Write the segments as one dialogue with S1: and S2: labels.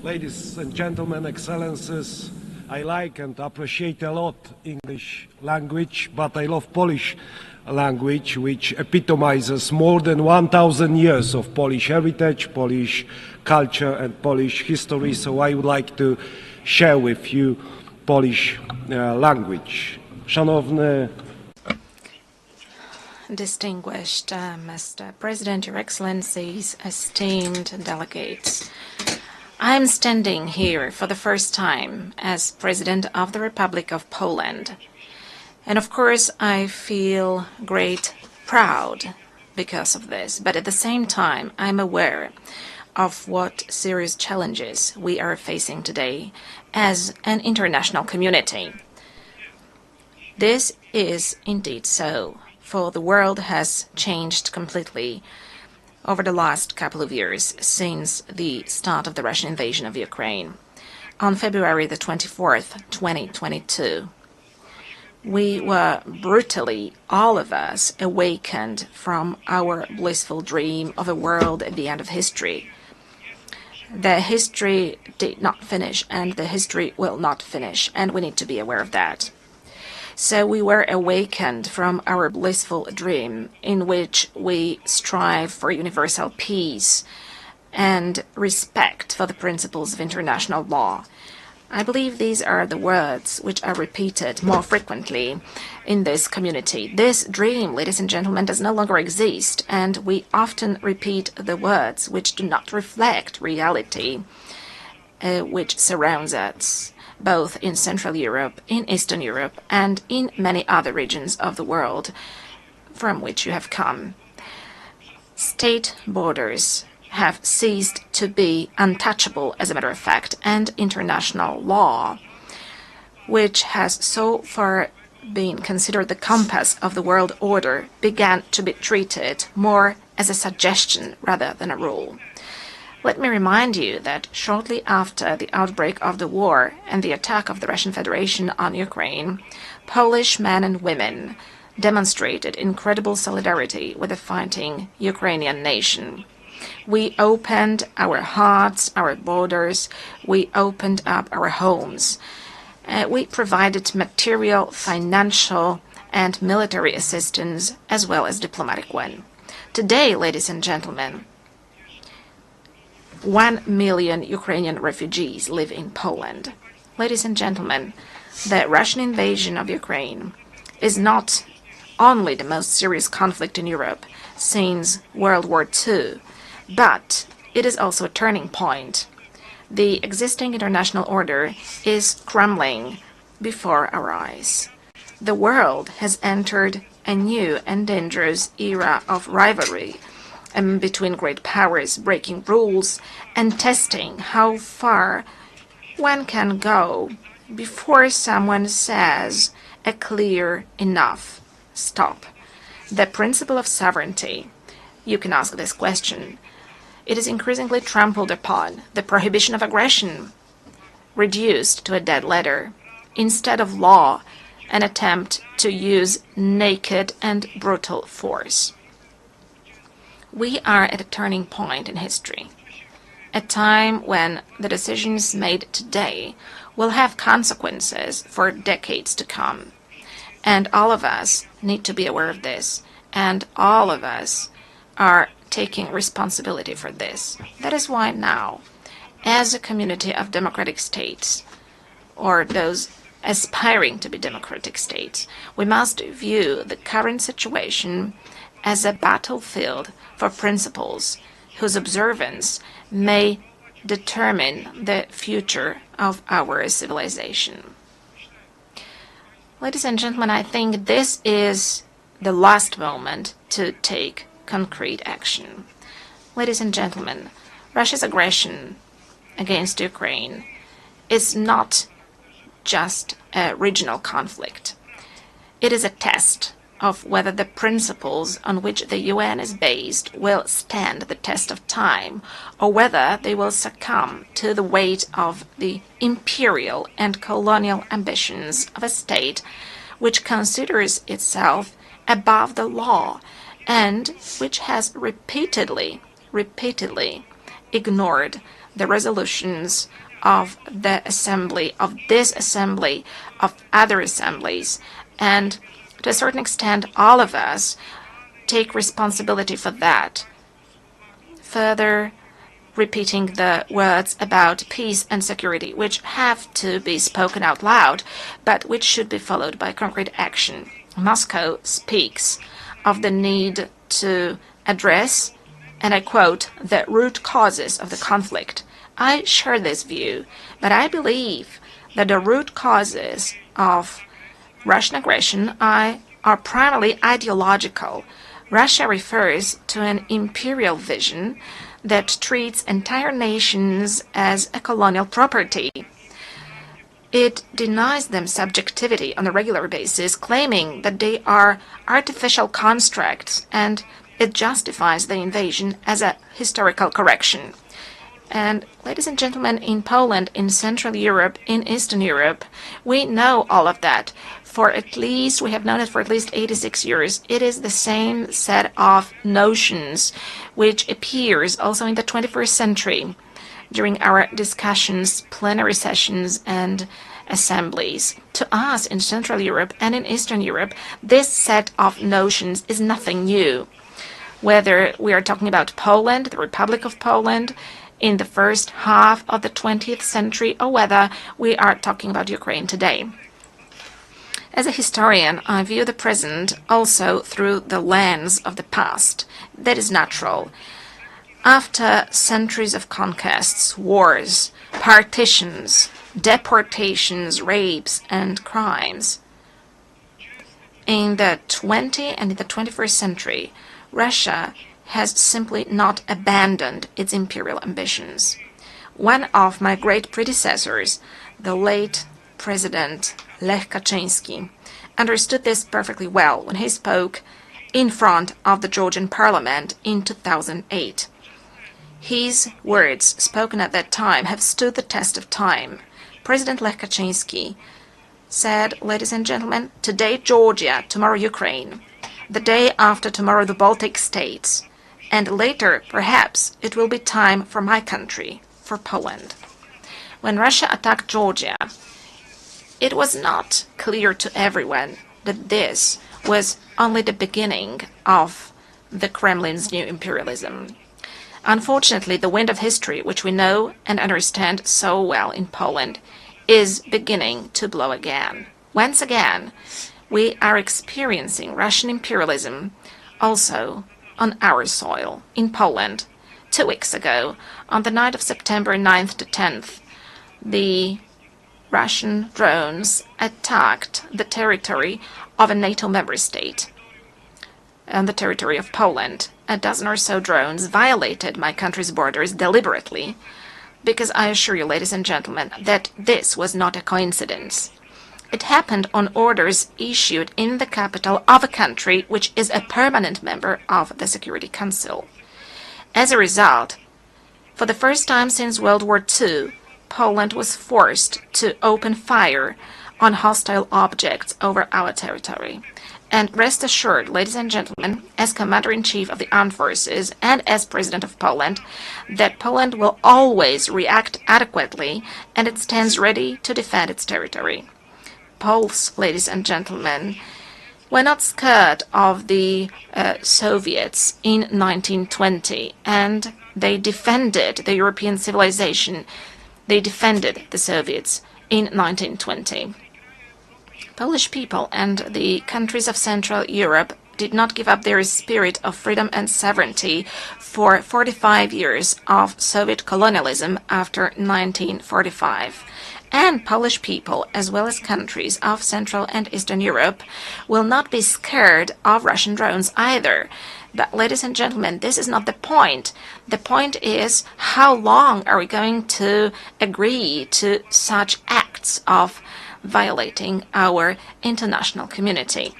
S1: Ladies and gentlemen, excellencies, I like and appreciate a lot English language, but I love Polish language, which epitomizes more than 1,000 years of Polish heritage, Polish culture and Polish history, so I would like to share with you Polish language. Szanowny
S2: Distinguished Mr. President, Your Excellencies, esteemed delegates, I am standing here for the first time as President of the Republic of Poland. And of course, I feel great proud because of this. But at the same time, I'm aware of what serious challenges we are facing today as an international community. This is indeed so, for the world has changed completely over the last couple of years since the start of the Russian invasion of Ukraine. On February the 24th, 2022, we were brutally, all of us, awakened from our blissful dream of a world at the end of history. The history did not finish, and the history will not finish, and we need to be aware of that. So we were awakened from our blissful dream in which we strive for universal peace and respect for the principles of international law. I believe these are the words which are repeated more frequently in this community. This dream, ladies and gentlemen, does no longer exist, and we often repeat the words which do not reflect reality which surrounds us, both in Central Europe, in Eastern Europe, and in many other regions of the world from which you have come. State borders have ceased to be untouchable, as a matter of fact, and international law, which has so far been considered the compass of the world order, began to be treated more as a suggestion rather than a rule. Let me remind you that shortly after the outbreak of the war and the attack of the Russian Federation on Ukraine, Polish men and women demonstrated incredible solidarity with the fighting Ukrainian nation. We opened our hearts, our borders, we opened up our homes. We provided material, financial, and military assistance, as well as diplomatic one. Today, ladies and gentlemen, 1 million Ukrainian refugees live in Poland. Ladies and gentlemen, the Russian invasion of Ukraine is not only the most serious conflict in Europe since World War II, but it is also a turning point. The existing international order is crumbling before our eyes. The world has entered a new and dangerous era of rivalry between great powers, breaking rules and testing how far one can go before someone says a clear enough stop. The principle of sovereignty, you can ask this question. It is increasingly trampled upon, the prohibition of aggression reduced to a dead letter. Instead of law, an attempt to use naked and brutal force. We are at a turning point in history, a time when the decisions made today will have consequences for decades to come. And all of us need to be aware of this, and all of us are taking responsibility for this. That is why now, as a community of democratic states, or those aspiring to be democratic states, we must view the current situation as a battlefield for principles whose observance may determine the future of our civilization. Ladies and gentlemen, I think this is the last moment to take concrete action. Ladies and gentlemen, Russia's aggression against Ukraine is not just a regional conflict. It is a test of whether the principles on which the UN is based will stand the test of time, or whether they will succumb to the weight of the imperial and colonial ambitions of a state which considers itself above the law and which has repeatedly ignored the resolutions of the assembly, of this assembly, of other assemblies, and to a certain extent, all of us take responsibility for that. Further repeating the words about peace and security, which have to be spoken out loud, but which should be followed by concrete action. Moscow speaks of the need to address, and I quote, the root causes of the conflict. I share this view, but I believe that the root causes of Russian aggression are primarily ideological. Russia refers to an imperial vision that treats entire nations as a colonial property. It denies them subjectivity on a regular basis, claiming that they are artificial constructs, and it justifies the invasion as a historical correction. And ladies and gentlemen, in Poland, in Central Europe, in Eastern Europe, we know all of that. We have known it for at least 86 years. It is the same set of notions which appears also in the 21st century during our discussions, plenary sessions, and assemblies. To us in Central Europe and in Eastern Europe, this set of notions is nothing new. Whether we are talking about Poland, the Republic of Poland, in the first half of the 20th century, or whether we are talking about Ukraine today. As a historian, I view the present also through the lens of the past. That is natural. After centuries of conquests, wars, partitions, deportations, rapes, and crimes, in the 20th and in the 21st century, Russia has simply not abandoned its imperial ambitions. One of my great predecessors, the late President Lech Kaczynski, understood this perfectly well when he spoke in front of the Georgian parliament in 2008. His words, spoken at that time, have stood the test of time. President Lech Kaczynski said, ladies and gentlemen, today Georgia, tomorrow Ukraine, the day after tomorrow the Baltic states, and later, perhaps, it will be time for my country, for Poland. When Russia attacked Georgia, it was not clear to everyone that this was only the beginning of the Kremlin's new imperialism. Unfortunately, the wind of history, which we know and understand so well in Poland, is beginning to blow again. Once again, we are experiencing Russian imperialism also on our soil, in Poland. 2 weeks ago, on the night of September 9th to 10th, the Russian drones attacked the territory of a NATO member state, on the territory of Poland. A dozen or so drones violated my country's borders deliberately, because I assure you, ladies and gentlemen, that this was not a coincidence. It happened on orders issued in the capital of a country which is a permanent member of the Security Council. As a result, for the first time since World War II, Poland was forced to open fire on hostile objects over our territory. And rest assured, ladies and gentlemen, as Commander-in-Chief of the Armed Forces and as President of Poland, that Poland will always react adequately and it stands ready to defend its territory. Poles, ladies and gentlemen, were not scared of the Soviets in 1920, and they defended the European civilization. They defended the Soviets in 1920. Polish people and the countries of Central Europe did not give up their spirit of freedom and sovereignty for 45 years of Soviet colonialism after 1945. And Polish people, as well as countries of Central and Eastern Europe, will not be scared of Russian drones either. But, ladies and gentlemen, this is not the point. The point is, how long are we going to agree to such acts of violating our international community?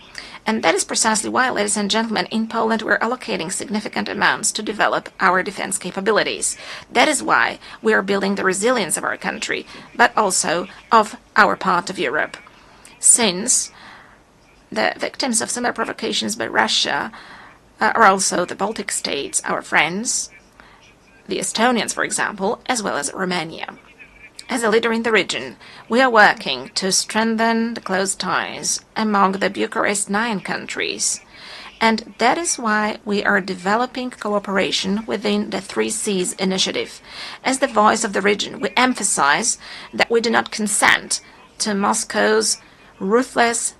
S2: And that is precisely why, ladies and gentlemen, in Poland we're allocating significant amounts to develop our defense capabilities. That is why we are building the resilience of our country, but also of our part of Europe. Since the victims of similar provocations by Russia are also the Baltic states, our friends, the Estonians, for example, as well as Romania. As a leader in the region, we are working to strengthen the close ties among the Bucharest 9 countries. And that is why we are developing cooperation within the Three Seas initiative. As the voice of the region, we emphasize that we do not consent to Moscow's ruthless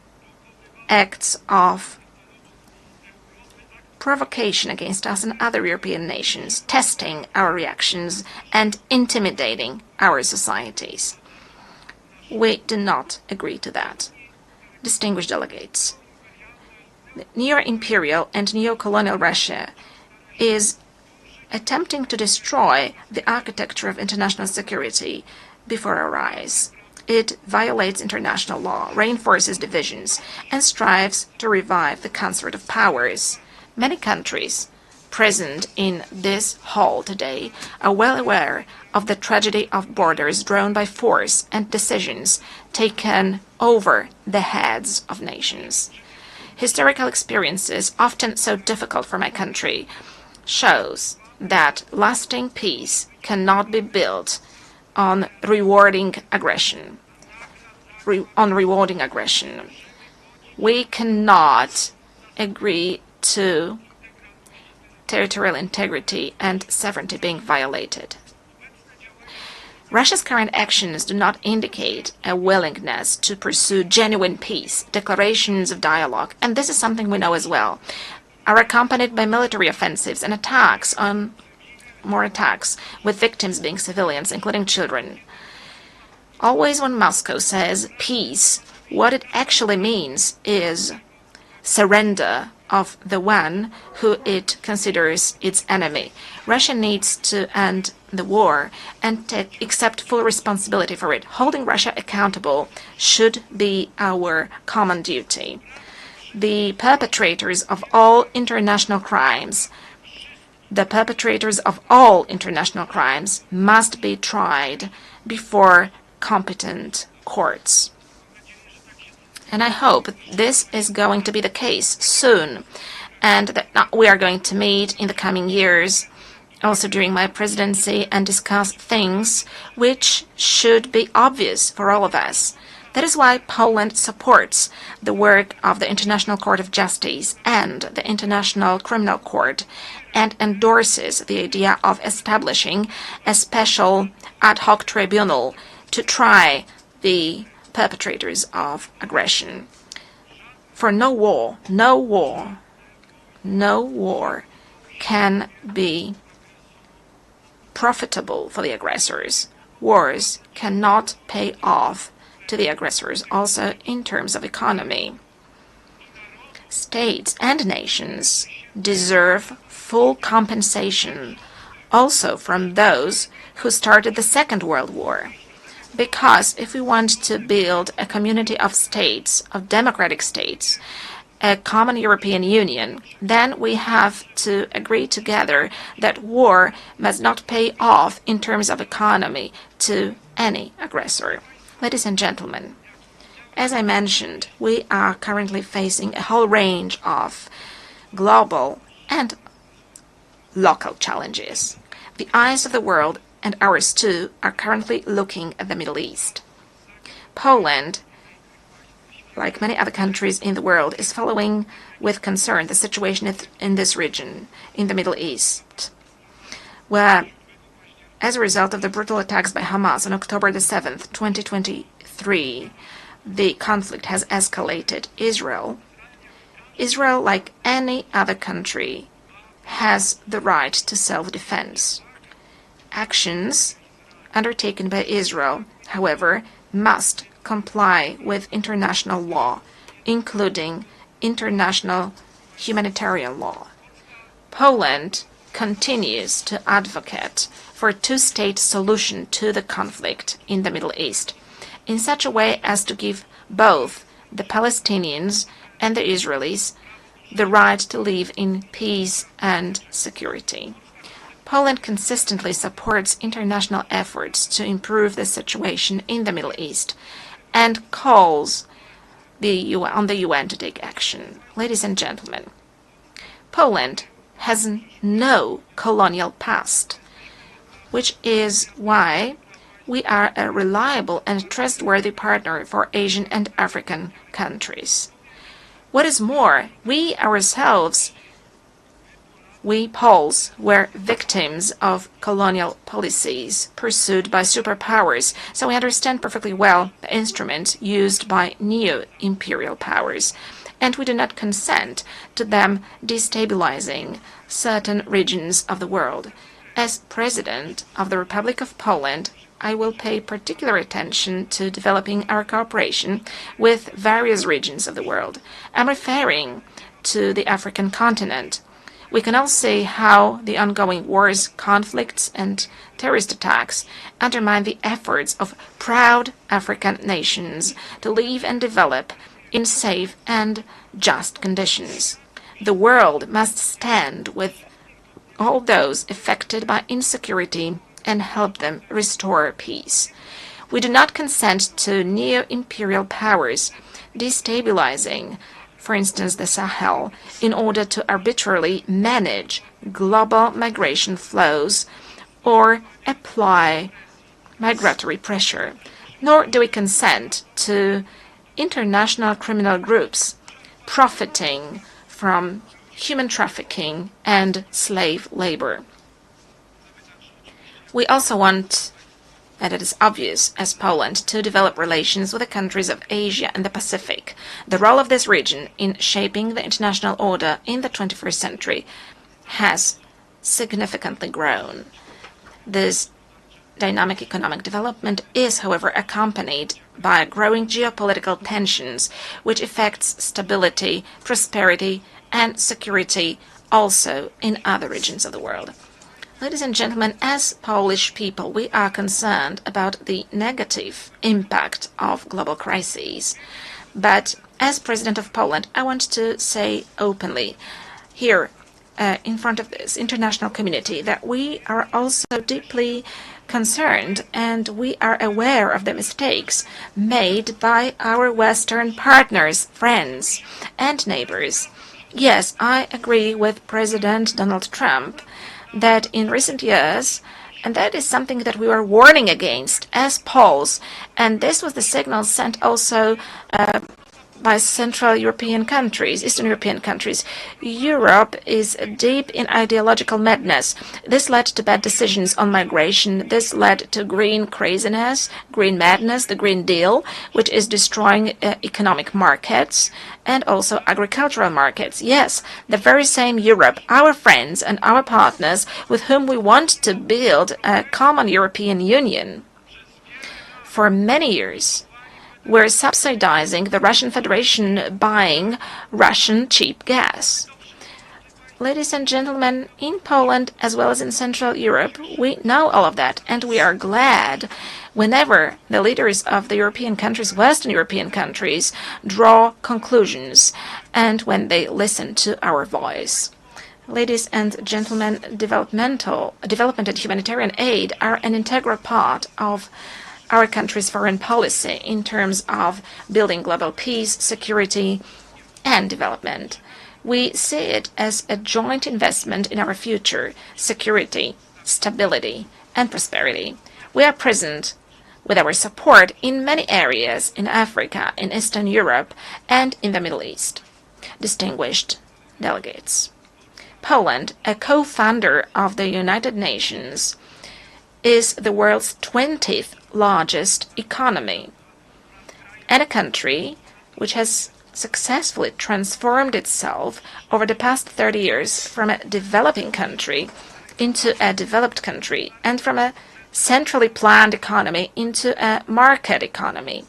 S2: acts of provocation against us and other European nations, testing our reactions and intimidating our societies. We do not agree to that. Distinguished delegates, neo-imperial and neo-colonial Russia is attempting to destroy the architecture of international security before our eyes. It violates international law, reinforces divisions, and strives to revive the concert of powers. Many countries present in this hall today are well aware of the tragedy of borders drawn by force and decisions taken over the heads of nations. Historical experiences, often so difficult for my country, shows that lasting peace cannot be built on rewarding aggression. We cannot agree to territorial integrity and sovereignty being violated. Russia's current actions do not indicate a willingness to pursue genuine peace, declarations of dialogue, and this is something we know as well, are accompanied by military offensives and more attacks, with victims being civilians, including children. Always when Moscow says peace, what it actually means is surrender of the one who it considers its enemy. Russia needs to end the war and accept full responsibility for it. Holding Russia accountable should be our common duty. The perpetrators of all international crimes must be tried before competent courts. And I hope this is going to be the case soon, and that we are going to meet in the coming years, also during my presidency, and discuss things which should be obvious for all of us. That is why Poland supports the work of the International Court of Justice and the International Criminal Court, and endorses the idea of establishing a special ad hoc tribunal to try the perpetrators of aggression. For no war can be profitable for the aggressors. Wars cannot pay off to the aggressors, also in terms of economy. States and nations deserve full compensation also from those who started the Second World War. Because if we want to build a community of states, of democratic states, a common European Union, then we have to agree together that war must not pay off in terms of economy to any aggressor. Ladies and gentlemen, as I mentioned, we are currently facing a whole range of global and local challenges. The eyes of the world, and ours too, are currently looking at the Middle East. Poland, like many other countries in the world, is following with concern the situation in this region, in the Middle East, where, as a result of the brutal attacks by Hamas on October the 7th, 2023, the conflict has escalated. Israel, like any other country, has the right to self-defense. Actions undertaken by Israel, however, must comply with international law, including international humanitarian law. Poland continues to advocate for a two-state solution to the conflict in the Middle East, in such a way as to give both the Palestinians and the Israelis the right to live in peace and security. Poland consistently supports international efforts to improve the situation in the Middle East and calls on the UN to take action. Ladies and gentlemen, Poland has no colonial past. which is why we are a reliable and trustworthy partner for Asian and African countries. What is more, we ourselves, we Poles, were victims of colonial policies pursued by superpowers, so we understand perfectly well the instruments used by neo-imperial powers, and we do not consent to them destabilizing certain regions of the world. As President of the Republic of Poland, I will pay particular attention to developing our cooperation with various regions of the world. I'm referring to the African continent. We can all see how the ongoing wars, conflicts, and terrorist attacks undermine the efforts of proud African nations to live and develop in safe and just conditions. The world must stand with all those affected by insecurity and help them restore peace. We do not consent to neo-imperial powers destabilizing, for instance, the Sahel, in order to arbitrarily manage global migration flows or apply migratory pressure. Nor do we consent to international criminal groups profiting from human trafficking and slave labor. We also want, and it is obvious as Poland, to develop relations with the countries of Asia and the Pacific. The role of this region in shaping the international order in the 21st century has significantly grown. This dynamic economic development is, however, accompanied by growing geopolitical tensions, which affects stability, prosperity, and security also in other regions of the world. Ladies and gentlemen, as Polish people, we are concerned about the negative impact of global crises. But as President of Poland, I want to say openly here in front of this international community that we are also deeply concerned and we are aware of the mistakes made by our Western partners, friends, and neighbors. Yes, I agree with President Donald Trump that in recent years, and that is something that we were warning against as Poles, and this was the signal sent also by Central European countries, Eastern European countries. Europe is deep in ideological madness. This led to bad decisions on migration. This led to green craziness, green madness, the Green Deal, which is destroying economic markets and also agricultural markets. Yes, the very same Europe, our friends and our partners with whom we want to build a common European Union. For many years, we're subsidizing the Russian Federation buying Russian cheap gas. Ladies and gentlemen, in Poland as well as in Central Europe, we know all of that, and we are glad whenever the leaders of the European countries, Western European countries, draw conclusions and when they listen to our voice. Ladies and gentlemen, development and humanitarian aid are an integral part of our country's foreign policy in terms of building global peace, security, and development. We see it as a joint investment in our future, security, stability, and prosperity. We are present with our support in many areas in Africa, in Eastern Europe, and in the Middle East. Distinguished delegates, Poland, a co-founder of the United Nations, is the world's 20th largest economy, and a country which has successfully transformed itself over the past 30 years from a developing country into a developed country and from a centrally planned economy into a market economy.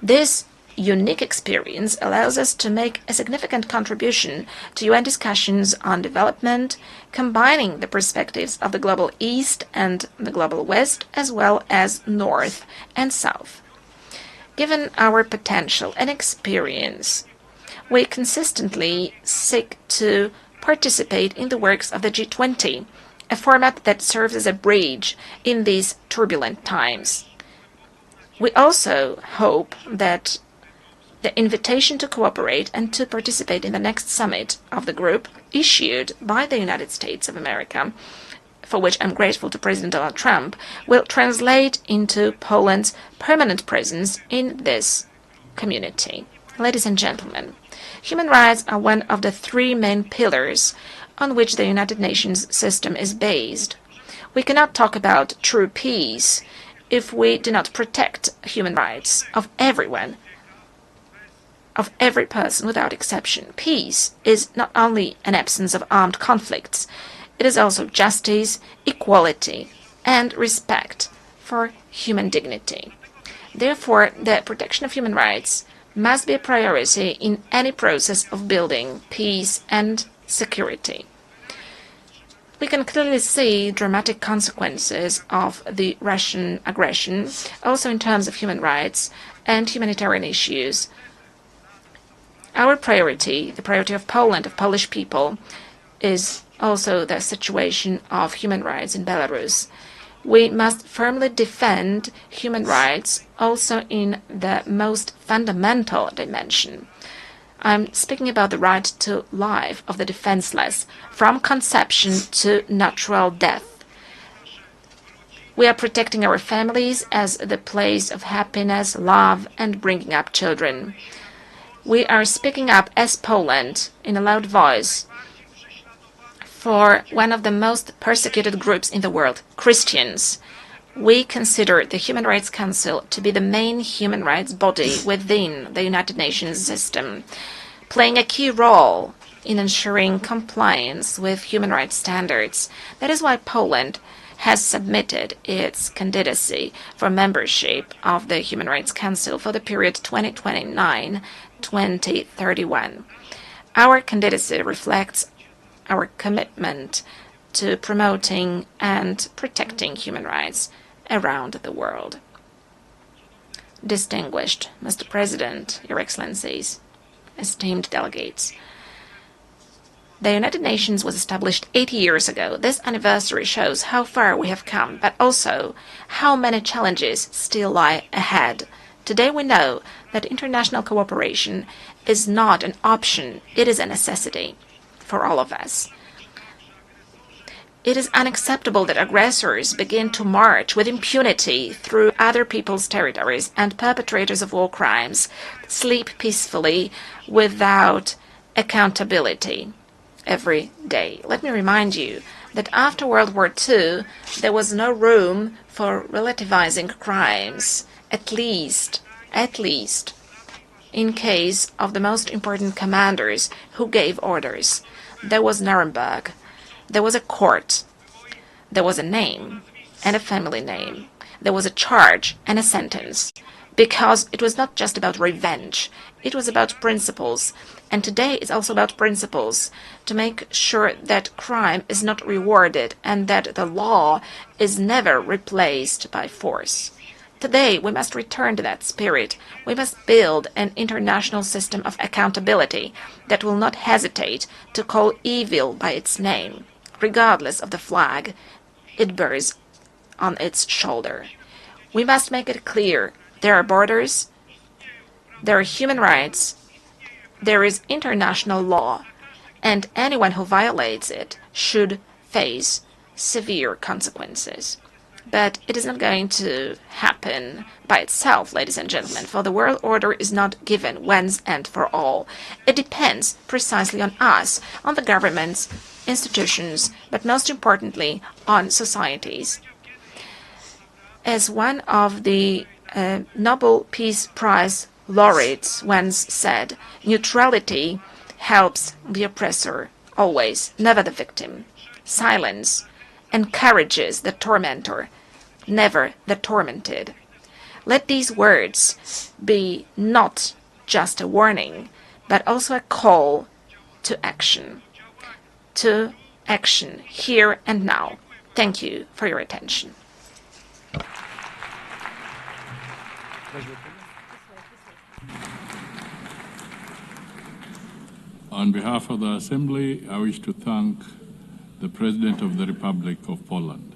S2: This unique experience allows us to make a significant contribution to UN discussions on development, combining the perspectives of the global East and the global West, as well as North and South. Given our potential and experience, we consistently seek to participate in the works of the G20, a format that serves as a bridge in these turbulent times. We also hope that the invitation to cooperate and to participate in the next summit of the group, issued by the United States of America, for which I'm grateful to President Donald Trump, will translate into Poland's permanent presence in this community. Ladies and gentlemen, human rights are one of the three main pillars on which the United Nations system is based. We cannot talk about true peace if we do not protect human rights of everyone, of every person without exception. Peace is not only an absence of armed conflicts, it is also justice, equality, and respect for human dignity. Therefore, the protection of human rights must be a priority in any process of building peace and security. We can clearly see dramatic consequences of the Russian aggression, also in terms of human rights and humanitarian issues. Our priority, the priority of Poland, of Polish people, is also the situation of human rights in Belarus. We must firmly defend human rights also in the most fundamental dimension. I'm speaking about the right to life of the defenseless, from conception to natural death. We are protecting our families as the place of happiness, love, and bringing up children. We are speaking up as Poland in a loud voice for one of the most persecuted groups in the world, Christians. We consider the Human Rights Council to be the main human rights body within the United Nations system, playing a key role in ensuring compliance with human rights standards. That is why Poland has submitted its candidacy for membership of the Human Rights Council for the period 2029-2031. Our candidacy reflects our commitment to promoting and protecting human rights around the world. Distinguished Mr. President, Your Excellencies, esteemed delegates, the United Nations was established 80 years ago. This anniversary shows how far we have come, but also how many challenges still lie ahead. Today we know that international cooperation is not an option, it is a necessity for all of us. It is unacceptable that aggressors begin to march with impunity through other people's territories and perpetrators of war crimes sleep peacefully without accountability every day. Let me remind you that after World War II, there was no room for relativizing crimes, at least in case of the most important commanders who gave orders. There was Nuremberg. There was a court, there was a name and a family name, there was a charge and a sentence, because it was not just about revenge, it was about principles, and today it's also about principles to make sure that crime is not rewarded and that the law is never replaced by force. Today, we must return to that spirit. We must build an international system of accountability that will not hesitate to call evil by its name, regardless of the flag it bears on its shoulder. We must make it clear there are borders, there are human rights, there is international law, and anyone who violates it should face severe consequences. But it is not going to happen by itself, ladies and gentlemen, for the world order is not given once and for all. It depends precisely on us, on the governments, institutions, but most importantly, on societies. As one of the Nobel Peace Prize laureates once said, neutrality helps the oppressor always, never the victim. Silence encourages the tormentor, never the tormented. Let these words be not just a warning, but also a call to action. To action here and now. Thank you for your attention.
S3: On behalf of the Assembly, I wish to thank the President of the Republic of Poland.